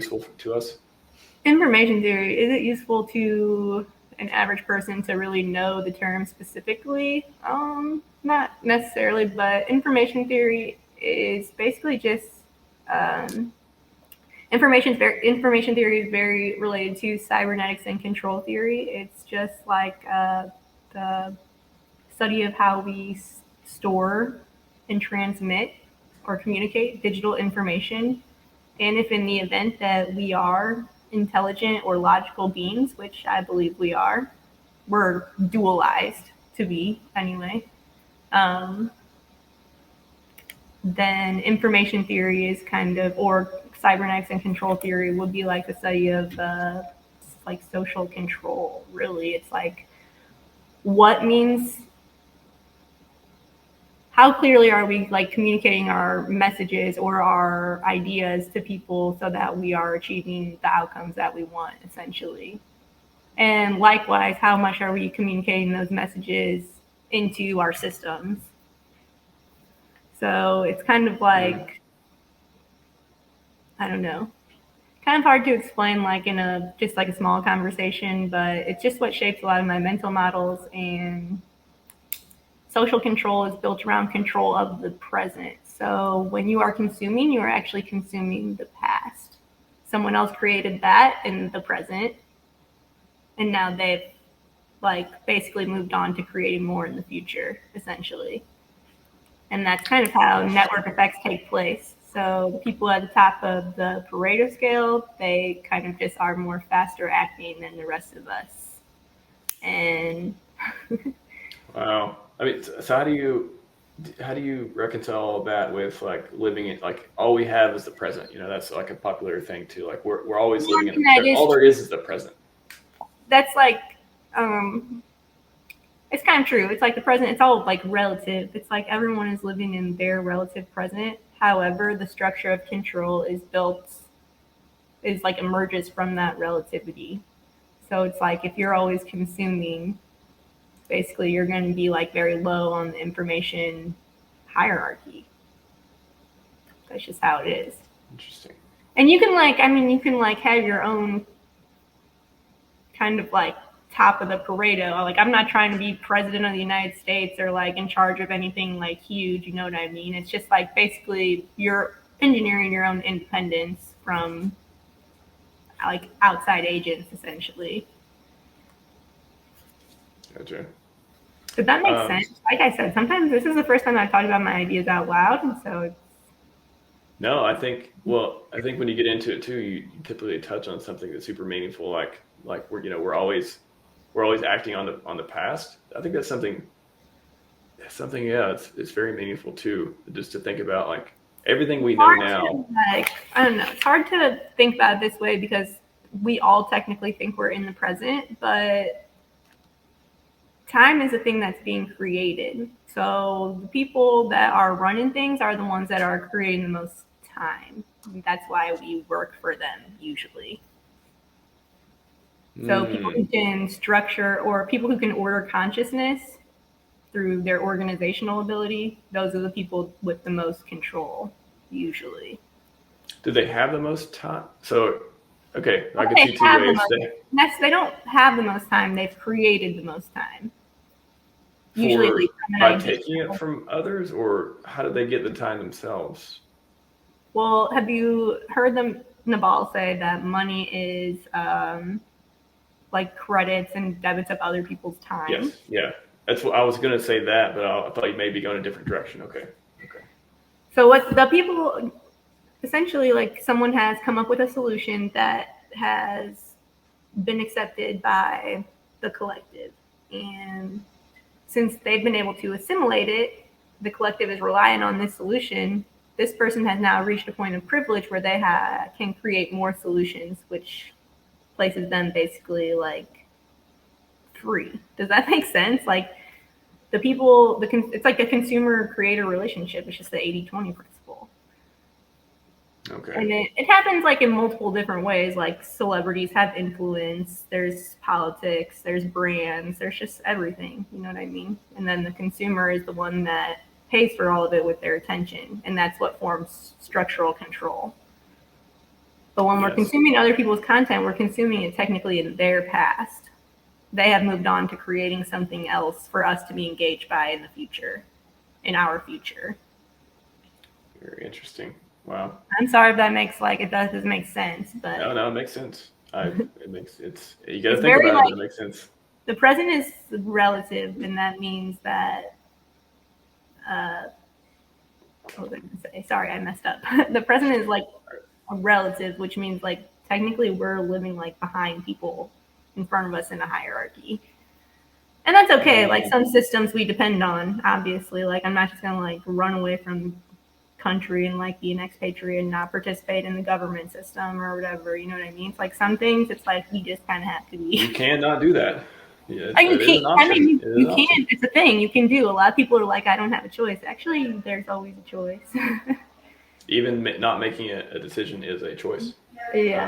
useful to us? Information theory, is it useful to an average person to really know the term specifically? Not necessarily, but information theory is basically just information theory is very related to cybernetics and control theory. It's just like the study of how we store and transmit or communicate digital information. And if in the event that we are intelligent or logical beings, which I believe we are, we're dualized to be anyway, then information theory is kind of, or cybernetics and control theory would be like the study of like social control. Really, it's like how clearly are we like communicating our messages or our ideas to people so that we are achieving the outcomes that we want, essentially. And likewise, how much are we communicating those messages into our systems? So it's kind of like, I don't know, kind of hard to explain like in just like a small conversation, but it's just what shapes a lot of my mental models. And social control is built around control of the present. So when you are consuming, you are actually consuming the past. Someone else created that in the present, and now they've like basically moved on to creating more in the future, essentially. And that's kind of how network effects take place. So the people at the top of the Pareto scale, they kind of just are more faster acting than the rest of us. And wow. I mean, so how do you reconcile that with like living in like all we have is the present? You know, that's like a popular thing too. Like we're always living in the present. All there is the present. That's like it's kind of true. It's like the present, it's all like relative. It's like everyone is living in their relative present. However, the structure of control is like emerges from that relativity. So it's like if you're always consuming, basically you're going to be like very low on the information hierarchy. That's just how it is. Interesting. And you can like have your own kind of like top of the Pareto. Like I'm not trying to be president of the United States or like in charge of anything like huge, you know what I mean? It's just like basically you're engineering your own independence from like outside agents, essentially. Gotcha. Did that make sense? Like I said, sometimes this is the first time I've talked about my ideas out loud, and so it's... No, I think when you get into it too, you typically touch on something that's super meaningful, like we're always acting on the past. I think that's something. Yeah, it's very meaningful too, just to think about like everything we know now. Like I don't know, it's hard to think about it this way because we all technically think we're in the present, but time is a thing that's being created. So the people that are running things are the ones that are creating the most time. That's why we work for them usually. So people who can structure or people who can order consciousness through their organizational ability, those are the people with the most control usually. Do they have the most time? So, okay, I can see two ways. They don't have the most time. They've created the most time. Usually by taking it from others, or how do they get the time themselves? Well, have you heard Naval say that money is like credits and debits of other people's time? Yes, yeah. That's what I was going to say that, but I thought you may be going a different direction. Okay. So what the people, essentially, like someone has come up with a solution that has been accepted by the collective. And since they've been able to assimilate it, the collective is relying on this solution. This person has now reached a point of privilege where they can create more solutions, which places them basically like free. Does that make sense? Like the people, it's like a consumer creator relationship. It's just the 80-20 principle. Okay. And it happens like in multiple different ways. Like celebrities have influence. There's politics. There's brands. There's just everything. You know what I mean? And then the consumer is the one that pays for all of it with their attention, and that's what forms structural control. But when we're Yes. consuming other people's content, we're consuming it technically in their past. They have moved on to creating something else for us to be engaged by in the future, in our future. Very interesting. Wow. I'm sorry if that makes it doesn't make sense, but No, it makes sense. You got to it's think very about it, but it makes sense. the present is relative, and that means that what was I gonna say? Sorry, I messed up. The present is like a relative, which means like technically we're living like behind people in front of us in a hierarchy. And that's okay. Like some systems we depend on, obviously. Like I'm not just gonna like run away from country and like be an expatriate and not participate in the government system or whatever. You know what I mean? It's like some things. It's like you just kind of have to be. You cannot do that. Yeah, You it is an can't. option. I mean, It is you an can. option. It's a thing you can do. A lot of people are like, I don't have a choice. Actually, there's always a choice. Even not making a decision is a choice. Yeah.